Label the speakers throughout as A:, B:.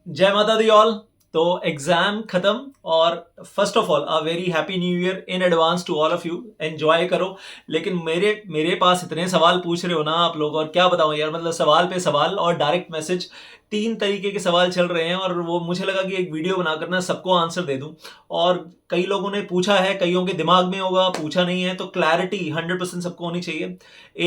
A: जय माता the all. तो एग्जाम खत्म और first of all a very happy new year in advance to all of you. Enjoy करो। लेकिन मेरे मेरे पास इतने सवाल पूछ रहे हो ना आप लोग, और क्या बताऊं यार, मतलब सवाल पे सवाल और डायरेक्ट मैसेज, तीन तरीके के सवाल चल रहे हैं। और वो मुझे लगा कि एक वीडियो बनाकर ना सबको आंसर दे दूं। और कई लोगों ने पूछा है, कईयों के दिमाग में होगा, पूछा नहीं है, तो क्लैरिटी 100% सबको होनी चाहिए।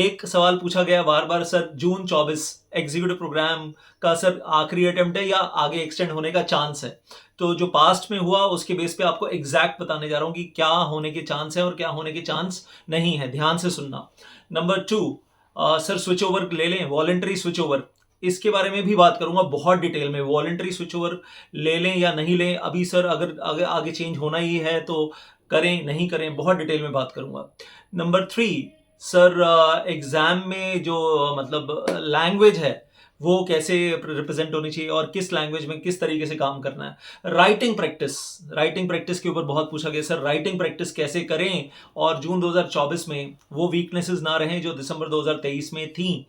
A: एक सवाल पूछा गया बार बार, सर जून 24 एग्जीक्यूटिव प्रोग्राम का सर आखिरी अटेम्प्ट है या आगे एक्सटेंड होने का चांस है? तो जो पास्ट में हुआ उसके बेस पे आपको एग्जैक्ट बताने जा रहा हूं कि क्या होने के चांस है और क्या होने के चांस नहीं है। ध्यान से सुनना। Number two, sir switch over ले लें, वॉलेंटरी स्विच ओवर, इसके बारे में भी बात करूंगा बहुत डिटेल में। वॉलेंटरी स्विच ओवर ले लें या नहीं लें अभी सर, अगर आगे आगे चेंज होना ही है तो करें नहीं करें, बहुत डिटेल में बात करूंगा। नंबर थ्री, सर एग्जाम में जो मतलब लैंग्वेज है वो कैसे रिप्रेजेंट होनी चाहिए और किस लैंग्वेज में किस तरीके से काम करना है। राइटिंग प्रैक्टिस, राइटिंग प्रैक्टिस के ऊपर बहुत पूछा गया, सर राइटिंग प्रैक्टिस कैसे करें और जून 2024 में वो वीकनेसेस ना रहें जो दिसंबर 2023 में थी।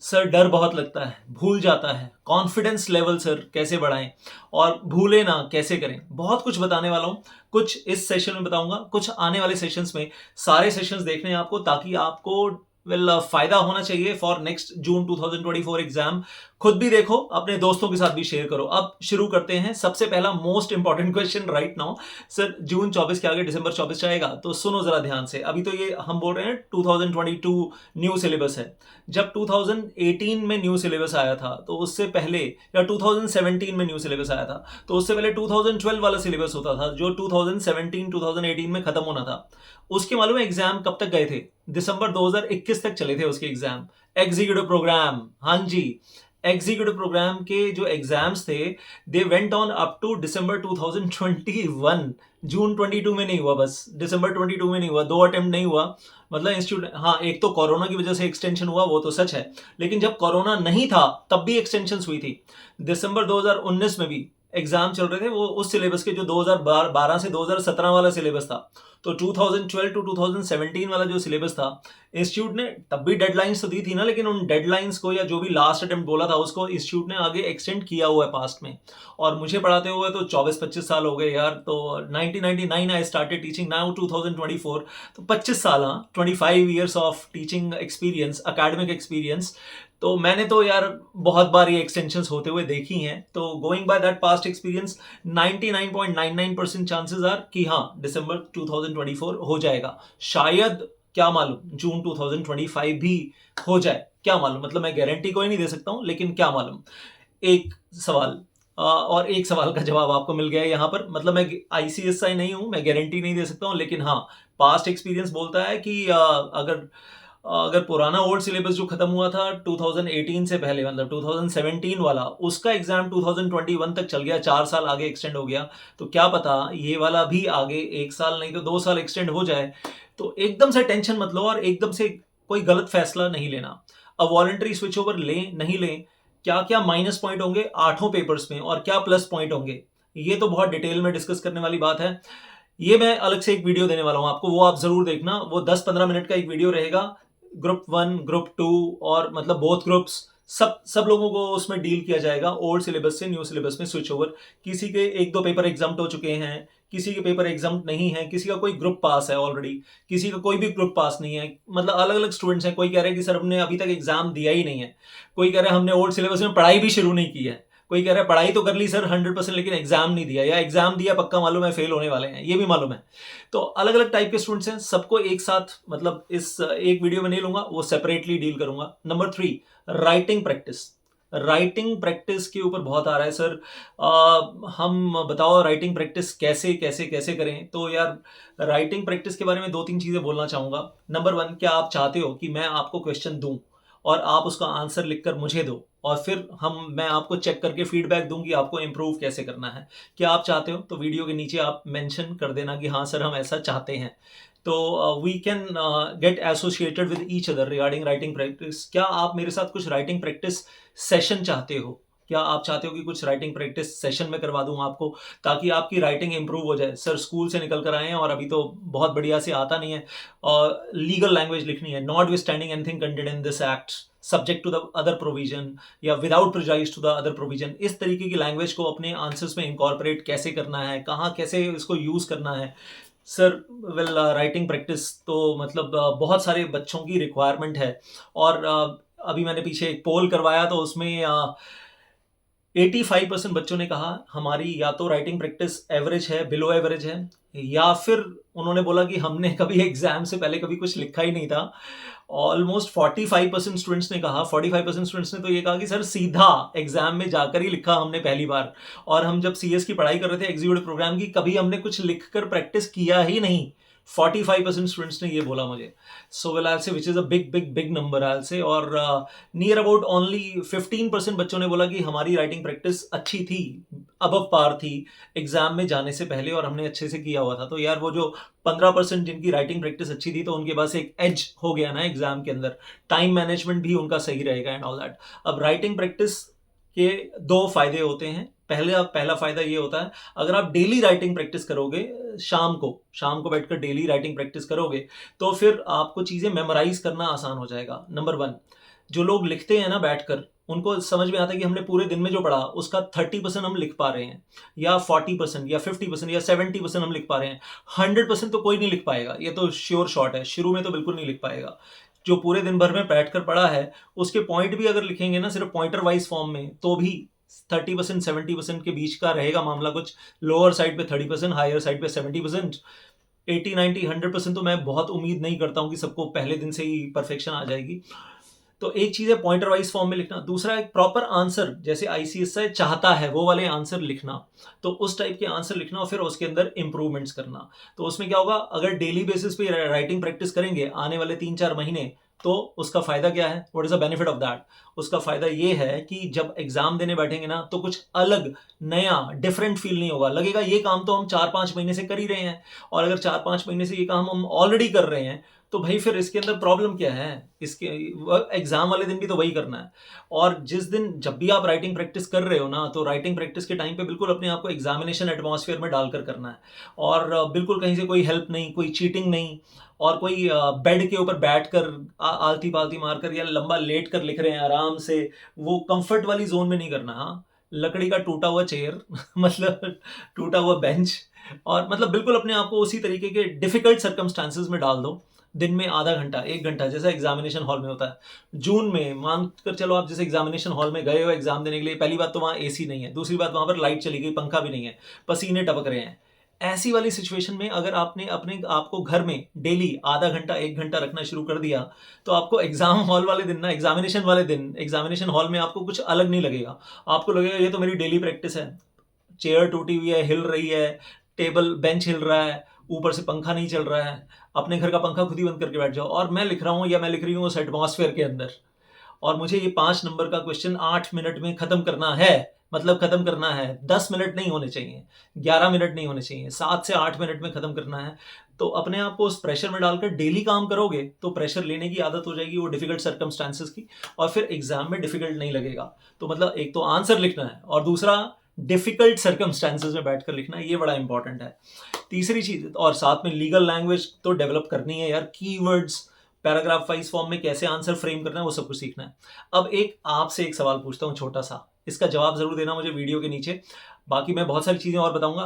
A: सर डर बहुत लगता है, भूल जाता है, कॉन्फिडेंस लेवल सर कैसे बढ़ाएं और भूले ना कैसे करें, बहुत कुछ बताने वाला हूं। कुछ इस सेशन में बताऊंगा, कुछ आने वाले सेशंस में। सारे सेशंस देखने हैं आपको, ताकि आपको फायदा होना चाहिए फॉर नेक्स्ट जून 2024 एग्जाम। खुद भी देखो, अपने दोस्तों के साथ भी शेयर करो। अब शुरू करते हैं। सबसे पहला most important question right now, sir June 24 के आगे दिसंबर 24 जाएगा? तो सुनो जरा ध्यान से। अभी तो ये हम बोल रहे हैं 2022 न्यू सिलेबस है। जब 2018 में न्यू सिलेबस आया था तो उससे पहले, या 2017 में न्यू सिलेबस आया था तो उससे पहले 2012 वाला सिलेबस होता था जो 2017 2018 में खत्म होना था। उसके मालूम है एग्जाम कब तक गए थे? दिसंबर 2021 तक चले थे उसके एग्जाम। एग्जीक्यूटिव प्रोग्राम, हाँ जी, एग्जीक्यूटिव प्रोग्राम के जो एग्जाम्स थे they went on up to December 2021। June 22 में नहीं हुआ, बस दिसंबर 22 में नहीं हुआ, दो अटेम्प्ट नहीं हुआ। मतलब इंस्टीट्यूट, हाँ एक तो कोरोना की वजह से एक्सटेंशन हुआ वो तो सच है, लेकिन जब कोरोना नहीं था तब भी एक्सटेंशन हुई थी। दिसंबर 2019 में भी एग्जाम चल रहे थे, वो उस सिलेबस के जो 2012 से 2017 वाला सिलेबस था। तो 2012 टू 2017 वाला जो सिलेबस था, इंस्टीट्यूट ने तब भी डेडलाइंस तो दी थी ना, लेकिन उन डेडलाइंस को या जो भी लास्ट अटेम्प्ट बोला था उसको इंस्टीट्यूट ने आगे एक्सटेंड किया हुआ है पास्ट में। और मुझे पढ़ाते हुए तो 24-25 साल हो गए यार। तो 1999 आई स्टार्टेड टीचिंग, नाउ 2024, तो 25 साल, हाँ 25 years of teaching experience, academic experience. तो मैंने तो यार बहुत बार ये एक्सटेंशंस होते हुए देखी हैं। तो going by that past experience, 99.99% chances are कि हाँ दिसंबर 2024 हो जाएगा। शायद, क्या मालूम, जून 2025 भी हो जाए, क्या मालूम। मतलब मैं गारंटी कोई नहीं दे सकता हूं, लेकिन क्या मालूम। एक सवाल और एक सवाल का जवाब आपको मिल गया है यहाँ पर। मतलब मैं आईसीएसआई नहीं हूं, मैं गारंटी नहीं दे सकता हूं, लेकिन हाँ पास्ट एक्सपीरियंस बोलता है कि अगर पुराना ओल्ड सिलेबस जो खत्म हुआ था 2018 से पहले, मतलब 2017 वाला, उसका एग्जाम 2021 तक चल गया, 4 साल आगे एक्सटेंड हो गया, तो क्या पता ये वाला भी आगे 1 साल नहीं तो 2 साल एक्सटेंड हो जाए। तो एकदम से टेंशन मत लो और एकदम से कोई गलत फैसला नहीं लेना। अब वॉलंटरी स्विच ओवर लें नहीं लें, क्या क्या माइनस पॉइंट होंगे आठों पेपर्स में और क्या प्लस पॉइंट होंगे, ये तो बहुत डिटेल में डिस्कस करने वाली बात है। ये मैं अलग से एक वीडियो देने वाला हूं आपको, वो आप जरूर देखना। वो 10-15 मिनट का एक वीडियो रहेगा। ग्रुप 1, ग्रुप 2 और मतलब बोथ ग्रुप्स, सब लोगों को उसमें डील किया जाएगा। ओल्ड सिलेबस से न्यू सिलेबस में स्विच ओवर। किसी के एक दो पेपर एग्जाम्प्ट हो चुके हैं, किसी के पेपर एग्जाम्प्ट नहीं है, किसी का कोई ग्रुप पास है ऑलरेडी, किसी का कोई भी ग्रुप पास नहीं है। मतलब अलग अलग स्टूडेंट्स हैं। कोई कह रहे हैं कि सर हमने अभी तक एग्जाम दिया ही नहीं है, कोई कह रहे हैं हमने ओल्ड सिलेबस में पढ़ाई भी शुरू नहीं की है, कोई कह रहा है पढ़ाई तो कर ली सर 100%, लेकिन एग्जाम नहीं दिया, या एग्जाम दिया पक्का मालूम है फेल होने वाले हैं, ये भी मालूम है। तो अलग अलग टाइप के स्टूडेंट्स हैं, सबको एक साथ मतलब इस एक वीडियो में नहीं लूंगा, वो सेपरेटली डील करूंगा। Number 3, writing practice. Writing practice के ऊपर बहुत आ रहा है सर, हम बताओ राइटिंग प्रैक्टिस कैसे कैसे कैसे करें। तो यार राइटिंग प्रैक्टिस के बारे में 2-3 चीजें बोलना चाहूंगा। नंबर 1, क्या आप चाहते हो कि मैं आपको क्वेश्चन दूं और आप उसका आंसर लिखकर मुझे दो, और फिर मैं आपको चेक करके फीडबैक दूं कि आपको इम्प्रूव कैसे करना है? क्या आप चाहते हो? तो वीडियो के नीचे आप मेंशन कर देना कि हाँ सर हम ऐसा चाहते हैं। तो we can get associated with each other regarding writing practice. क्या आप मेरे साथ कुछ राइटिंग प्रैक्टिस सेशन चाहते हो? क्या आप चाहते हो कि कुछ राइटिंग प्रैक्टिस सेशन में करवा दूं आपको, ताकि आपकी राइटिंग इंप्रूव हो जाए? सर स्कूल से निकल कर आए हैं और अभी तो बहुत बढ़िया से आता नहीं है, और लीगल लैंग्वेज लिखनी है, notwithstanding anything contained in this act, subject to the other provision या without prejudice to the other provision, इस तरीके की लैंग्वेज को अपने आंसर्स में इंकॉर्पोरेट कैसे करना है, कहाँ कैसे इसको यूज़ करना है। सर वेल, राइटिंग प्रैक्टिस तो मतलब बहुत सारे बच्चों की रिक्वायरमेंट है। और अभी मैंने पीछे एक पोल करवाया तो उसमें 85% बच्चों ने कहा हमारी या तो राइटिंग प्रैक्टिस एवरेज है, बिलो एवरेज है, या फिर उन्होंने बोला कि हमने कभी एग्जाम से पहले कभी कुछ लिखा ही नहीं था। ऑलमोस्ट 45% स्टूडेंट्स ने कहा, 45% स्टूडेंट्स ने तो ये कहा कि सर सीधा एग्जाम में जाकर ही लिखा हमने पहली बार, और हम जब सीएस की पढ़ाई कर रहे थे एग्जीक्यूटिव प्रोग्राम की, कभी हमने कुछ लिखकर प्रैक्टिस किया ही नहीं। 45% स्टूडेंट्स ने ये बोला मुझे। सो well I say which is a big big big number I say. और नियर अबाउट ओनली 15% बच्चों ने बोला कि हमारी राइटिंग प्रैक्टिस अच्छी थी, अबव पार थी एग्जाम में जाने से पहले, और हमने अच्छे से किया हुआ था। तो यार वो जो 15% जिनकी राइटिंग प्रैक्टिस अच्छी थी, तो उनके पास एक एज हो गया ना एग्जाम के अंदर, टाइम मैनेजमेंट भी उनका सही रहेगा एंड ऑल दैट। अब राइटिंग प्रैक्टिस के दो फायदे होते हैं। पहला फायदा ये होता है, अगर आप डेली राइटिंग प्रैक्टिस करोगे, शाम को बैठकर डेली राइटिंग प्रैक्टिस करोगे, तो फिर आपको चीजें मेमोराइज करना आसान हो जाएगा। नंबर 1, जो लोग लिखते हैं ना बैठकर, उनको समझ में आता है कि हमने पूरे दिन में जो पढ़ा उसका 30% हम लिख पा रहे हैं, या 40% या 50% या 70% हम लिख पा रहे हैं। 100% तो कोई नहीं लिख पाएगा, ये तो श्योर शॉट है, शुरू में तो बिल्कुल नहीं लिख पाएगा। जो पूरे दिन भर में बैठकर पढ़ा है उसके पॉइंट भी अगर लिखेंगे ना सिर्फ पॉइंटर वाइज फॉर्म में, तो भी 30% 70% के बीच का रहेगा मामला, कुछ लोअर साइड पे 30%, हायर साइड पे 70%। 80 90 100% तो मैं बहुत उम्मीद नहीं करता हूँ कि सबको पहले दिन से ही परफेक्शन आ जाएगी। तो एक चीज है पॉइंटर वाइज फॉर्म में लिखना, दूसरा एक प्रॉपर आंसर, जैसे आईसीएसआई चाहता है वो वाले आंसर लिखना। तो उस टाइप के आंसर लिखना और फिर उसके अंदर इंप्रूवमेंट्स करना। तो उसमें क्या होगा, अगर डेली बेसिस पे राइटिंग प्रैक्टिस करेंगे आने वाले 3-4 महीने, तो उसका फायदा क्या है, what is the benefit of that. उसका फायदा ये है कि जब एग्जाम देने बैठेंगे ना, तो कुछ अलग नया डिफरेंट फील नहीं होगा, लगेगा ये काम तो हम 4-5 महीने से कर ही रहे हैं। और अगर 4-5 महीने से ये काम हम ऑलरेडी कर रहे हैं, तो भाई फिर इसके अंदर प्रॉब्लम क्या है, इसके एग्जाम वाले दिन भी तो वही करना है। और जिस दिन जब भी आप राइटिंग प्रैक्टिस कर रहे हो ना, तो राइटिंग प्रैक्टिस के टाइम पे बिल्कुल अपने आप को एग्जामिनेशन एटमॉस्फेयर में डालकर करना है। और बिल्कुल कहीं से कोई हेल्प नहीं, कोई चीटिंग नहीं, और कोई बेड के ऊपर बैठ कर आलती पालती मारकर या लंबा लेट कर लिख रहे हैं आराम से, वो कंफर्ट वाली जोन में नहीं करना। हाँ, लकड़ी का टूटा हुआ चेयर मतलब टूटा हुआ बेंच, और मतलब बिल्कुल अपने आप को उसी तरीके के डिफिकल्ट सर्कमस्टांसेस में डाल दो। दिन में आधा घंटा 1 घंटा, जैसा एग्जामिनेशन हॉल में होता है जून में, मान कर चलो आप जैसे एग्जामिनेशन हॉल में गए हो एग्जाम देने के लिए, पहली बात तो वहाँ एसी नहीं है, दूसरी बात वहाँ पर लाइट चली गई, पंखा भी नहीं है, पसीने टपक रहे हैं। ऐसी वाली सिचुएशन में अगर आपने अपने आपको घर में डेली आधा घंटा 1 घंटा रखना शुरू कर दिया, तो आपको एग्जाम हॉल वाले दिन ना, एग्जामिनेशन वाले दिन एग्जामिनेशन हॉल में आपको कुछ अलग नहीं लगेगा। आपको लगेगा ये तो मेरी डेली प्रैक्टिस है। चेयर टूटी हुई है, हिल रही है, टेबल बेंच हिल रहा है, ऊपर से पंखा नहीं चल रहा है, अपने घर का पंखा खुद ही बंद करके बैठ जाओ, और मैं लिख रहा हूँ या मैं लिख रही हूँ उस एटमॉस्फेयर के अंदर। और मुझे ये 5 नंबर का क्वेश्चन 8 मिनट में खत्म करना है, मतलब खत्म करना है, 10 मिनट नहीं होने चाहिए, 11 मिनट नहीं होने चाहिए, 7 से 8 मिनट में खत्म करना है। तो अपने आप को उस प्रेशर में डालकर डेली काम करोगे, तो प्रेशर लेने की आदत हो जाएगी वो डिफिकल्ट सर्कमस्टांसेस की, और फिर एग्जाम में डिफिकल्ट नहीं लगेगा। तो मतलब एक तो आंसर लिखना है, और दूसरा डिफिकल्ट सर्कमस्टांसेस में बैठकर लिखना है, ये बड़ा इंपॉर्टेंट है। तीसरी चीज, और साथ में लीगल लैंग्वेज तो डेवलप करनी है यार, कीवर्ड्स, पैराग्राफ वाइज फॉर्म में कैसे आंसर फ्रेम करना है, वो सब कुछ सीखना है। अब एक आपसे एक सवाल पूछता हूँ छोटा सा, इसका जवाब जरूर देना मुझे वीडियो के नीचे, बाकी मैं बहुत सारी चीजें और बताऊंगा।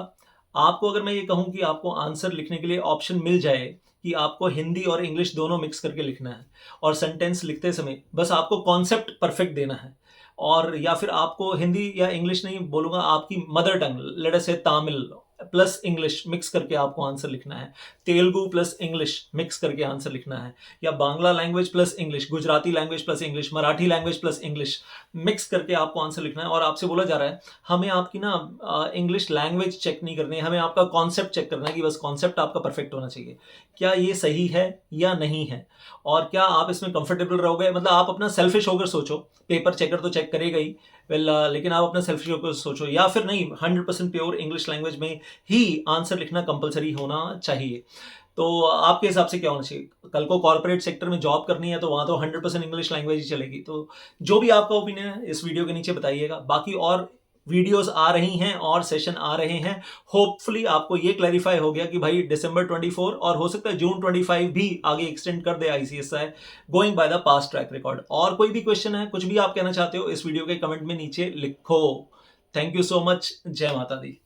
A: आपको अगर मैं ये कहूँ कि आपको आंसर लिखने के लिए ऑप्शन मिल जाए कि आपको हिंदी और इंग्लिश दोनों मिक्स करके लिखना है, और सेंटेंस लिखते समय बस आपको कॉन्सेप्ट परफेक्ट देना है, और या फिर आपको हिंदी या इंग्लिश नहीं बोलूंगा, आपकी मदर टंग, लेट अस से तमिल प्लस इंग्लिश मिक्स करके आपको आंसर लिखना है, तेलुगु प्लस इंग्लिश मिक्स करके आंसर लिखना है, या Bangla language plus English, Gujarati language plus English, Marathi language plus English mix करके आपको आंसर लिखना है। और आपसे बोला जा रहा है हमें आपकी ना इंग्लिश लैंग्वेज चेक नहीं करनी है, हमें आपका कॉन्सेप्ट चेक करना है कि बस कॉन्सेप्ट आपका परफेक्ट होना चाहिए, क्या ये सही है या नहीं है, और क्या आप इसमें कंफर्टेबल रहोगे। मतलब आप अपना सेल्फिश होकर सोचो, पेपर चेकर तो चेक करेगा ही, लेकिन आप अपना सेल्फिश होकर सोचो, या फिर नहीं 100% प्योर इंग्लिश लैंग्वेज में ही आंसर लिखना कंपलसरी होना चाहिए। तो आपके हिसाब से क्या होना चाहिए, कल को कॉर्पोरेट सेक्टर में जॉब करनी है तो वहां तो 100% इंग्लिश लैंग्वेज ही चलेगी। तो जो भी आपका ओपिनियन है इस वीडियो के नीचे बताइएगा। बाकी और वीडियोस आ रही हैं और सेशन आ रहे हैं। होपफुली आपको ये क्लैरिफाई हो गया कि भाई दिसंबर 24 और हो सकता है जून 25 भी आगे एक्सटेंड कर दे ICSI, going by the past track record. और कोई भी क्वेश्चन है, कुछ भी आप कहना चाहते हो, इस वीडियो के कमेंट में नीचे लिखो। Thank you so much. जय माता दी।